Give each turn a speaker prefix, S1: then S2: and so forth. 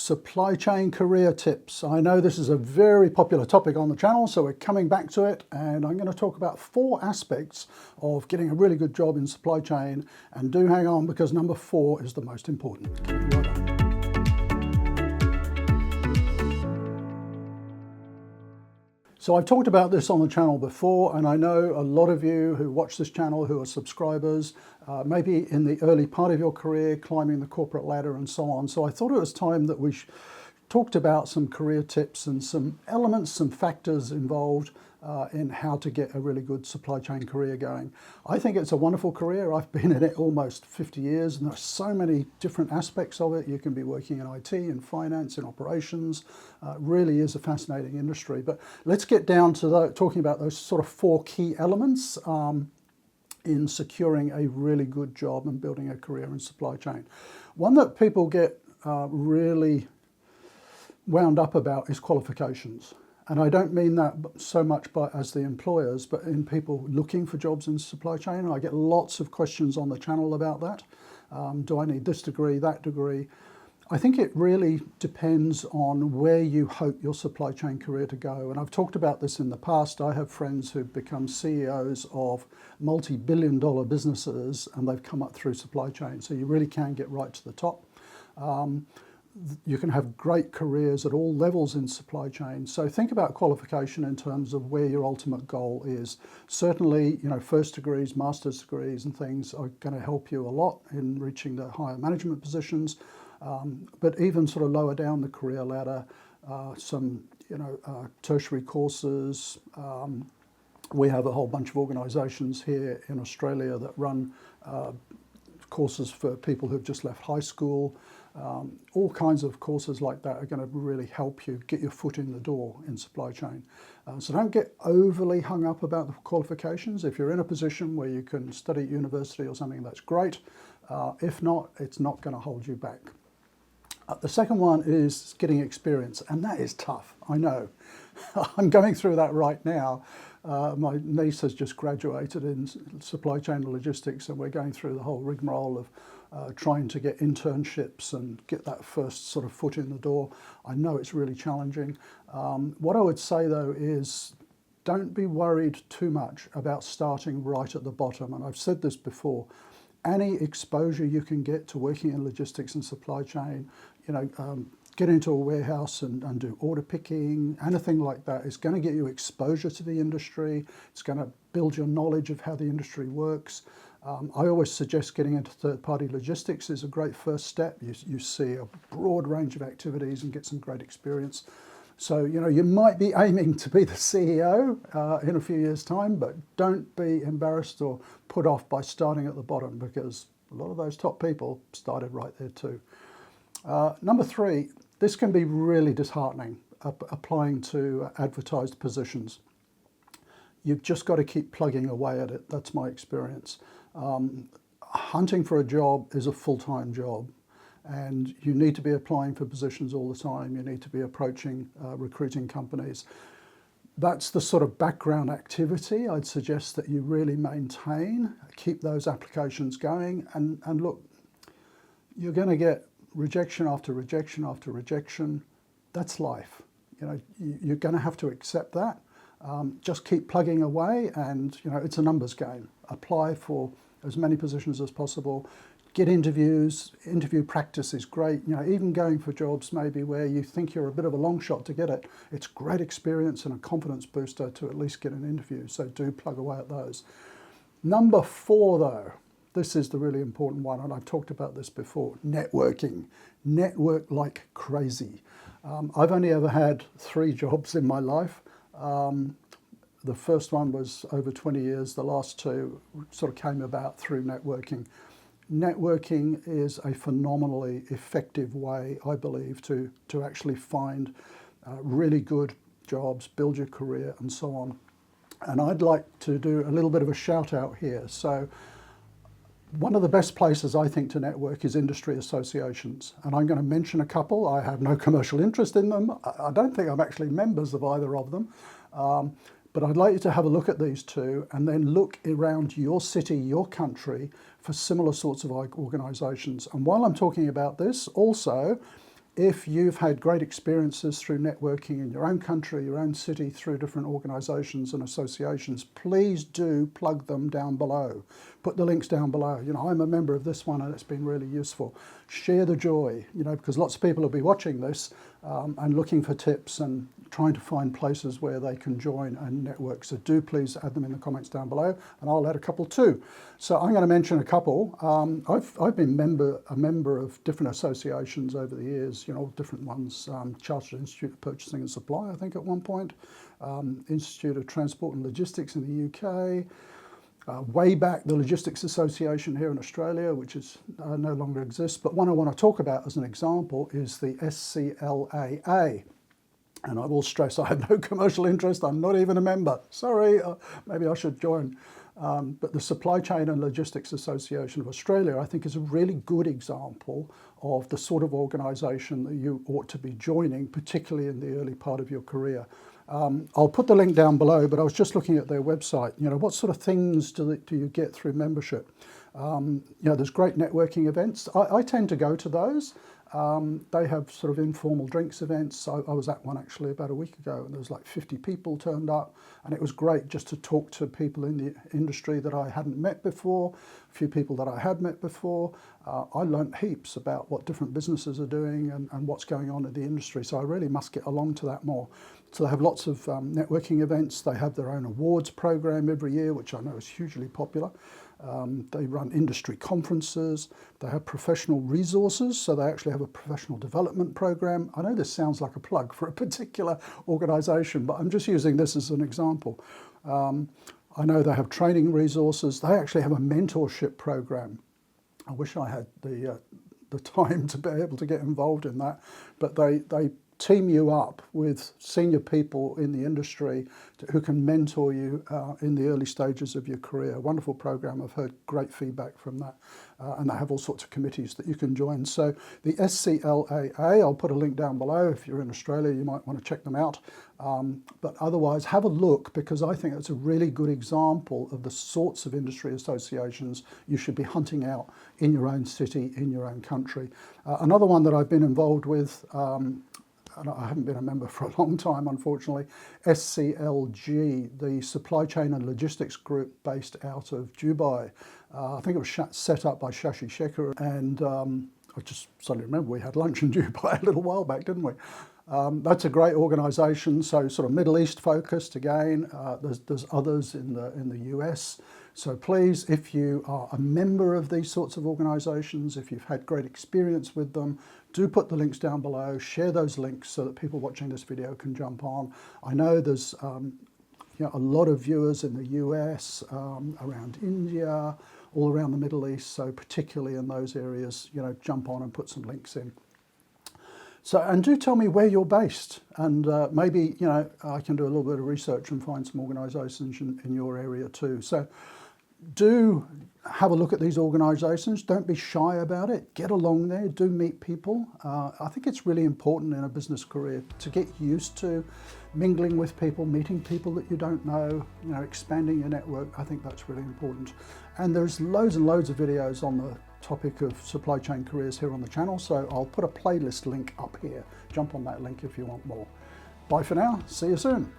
S1: Supply chain career tips. I know this is a very popular topic on the channel, so we're coming back to it, and I'm going to talk about 4 aspects of getting a really good job in supply chain. And do hang on, because number 4 is the most important. Well done. So I've talked about this on the channel before, and I know a lot of you who watch this channel who are subscribers, maybe in the early part of your career, climbing the corporate ladder and so on. So I thought it was time that we talked about some career tips and some elements, some factors involved in how to get a really good supply chain career going. I think it's a wonderful career. I've been in it almost 50 years, and there's so many different aspects of it. You can be working in IT, in finance, in operations. Really is a fascinating industry. But let's get down to talking about those sort of 4 key elements in securing a really good job and building a career in supply chain. One that people get really wound up about is qualifications. And I don't mean that so much as the employers, but in people looking for jobs in supply chain. I get lots of questions on the channel about that. Do I need this degree, that degree? I think it really depends on where you hope your supply chain career to go. And I've talked about this in the past. I have friends who've become CEOs of multi-billion-dollar businesses, and they've come up through supply chain. So you really can get right to the top. You can have great careers at all levels in supply chain. So think about qualification in terms of where your ultimate goal is. Certainly, first degrees, master's degrees and things are going to help you a lot in reaching the higher management positions. But even sort of lower down the career ladder, some tertiary courses. We have a whole bunch of organisations here in Australia that run courses for people who've just left high school. All kinds of courses like that are going to really help you get your foot in the door in supply chain. So don't get overly hung up about the qualifications. If you're in a position where you can study at university or something, that's great. If not, it's not going to hold you back. The second one is getting experience, and that is tough, I know. I'm going through that right now. My niece has just graduated in supply chain and logistics, and we're going through the whole rigmarole of trying to get internships and get that first sort of foot in the door. I know it's really challenging. What I would say though is don't be worried too much about starting right at the bottom. And I've said this before, any exposure you can get to working in logistics and supply chain, get into a warehouse and do order picking, anything like that is going to get you exposure to the industry. It's going to build your knowledge of how the industry works. I always suggest getting into third-party logistics is a great first step. You see a broad range of activities and get some great experience. So, you might be aiming to be the CEO in a few years' time, but don't be embarrassed or put off by starting at the bottom, because a lot of those top people started right there too. Number 3, this can be really disheartening, applying to advertised positions. You've just got to keep plugging away at it. That's my experience. Hunting for a job is a full-time job, and you need to be applying for positions all the time. You need to be approaching recruiting companies. That's the sort of background activity I'd suggest that you really maintain. Keep those applications going, and look, you're going to get rejection after rejection after rejection. That's life. You're going to have to accept that. Just keep plugging away, and it's a numbers game. Apply for as many positions as possible. Get interviews. Interview practice is great. Even going for jobs maybe where you think you're a bit of a long shot to get it, it's great experience and a confidence booster to at least get an interview. So do plug away at those. Number 4 though, this is the really important one, and I've talked about this before, networking. Network like crazy. I've only ever had 3 jobs in my life. The first one was over 20 years. The last 2 sort of came about through networking. Networking is a phenomenally effective way, I believe, to actually find really good jobs, build your career and so on. And I'd like to do a little bit of a shout out here. So one of the best places I think to network is industry associations. And I'm going to mention a couple. I have no commercial interest in them. I don't think I'm actually members of either of them. But I'd like you to have a look at these 2 and then look around your city, your country for similar sorts of organisations. And while I'm talking about this, also If you've had great experiences through networking in your own country, your own city, through different organisations and associations, please do plug them down below. Put the links down below. You know, I'm a member of this one and it's been really useful. Share the joy, you know, because lots of people will be watching this and looking for tips and trying to find places where they can join and network. So do please add them in the comments down below, and I'll add a couple too. So I'm going to mention a couple. I've been a member of different associations over the years, you know, different ones. Chartered Institute of Purchasing and Supply, I think at one point. Institute of Transport and Logistics in the UK. Way back, the Logistics Association here in Australia, which is no longer exists. But one I want to talk about as an example is the SCLAA. And I will stress, I have no commercial interest. I'm not even a member. Sorry, maybe I should join. But the Supply Chain and Logistics Association of Australia, I think, is a really good example of the sort of organisation that you ought to be joining, particularly in the early part of your career. I'll put the link down below, but I was just looking at their website. You know, what sort of things do you get through membership? You know, there's great networking events. I tend to go to those. They have sort of informal drinks events. I was at one actually about a week ago, and there was like 50 people turned up, and it was great just to talk to people in the industry that I hadn't met before, a few people that I had met before. I learnt heaps about what different businesses are doing and what's going on in the industry, so I really must get along to that more. So they have lots of networking events. They have their own awards program every year, which I know is hugely popular. They run industry conferences. They have professional resources, so they actually have a professional development program. I know this sounds like a plug for a particular organisation, but I'm just using this as an example. I know they have training resources. They actually have a mentorship program. I wish I had the time to be able to get involved in that, but they team you up with senior people in the industry who can mentor you in the early stages of your career. Wonderful program. I've heard great feedback from that. And they have all sorts of committees that you can join. So the SCLAA, I'll put a link down below. If you're in Australia, you might want to check them out. But otherwise, have a look, because I think it's a really good example of the sorts of industry associations you should be hunting out in your own city, in your own country. Another one that I've been involved with, and I haven't been a member for a long time, unfortunately, SCLG, the Supply Chain and Logistics Group based out of Dubai. I think it was set up by Shashi Shekhar, and I just suddenly remember we had lunch in Dubai a little while back, didn't we? That's a great organisation, so sort of Middle East focused again. There's others in the US. So please, if you are a member of these sorts of organisations, if you've had great experience with them, do put the links down below, share those links so that people watching this video can jump on. I know there's you know, a lot of viewers in the US, around India, all around the Middle East, so particularly in those areas, you know, jump on and put some links in. So, and do tell me where you're based, and maybe, you know, I can do a little bit of research and find some organisations in your area too. So do have a look at these organisations. Don't be shy about it. Get along there. Do meet people. I think it's really important in a business career to get used to mingling with people, meeting people that you don't know, you know, expanding your network. I think that's really important. And there's loads and loads of videos on the topic of supply chain careers here on the channel, so I'll put a playlist link up here. Jump on that link if you want more. Bye for now. See you soon.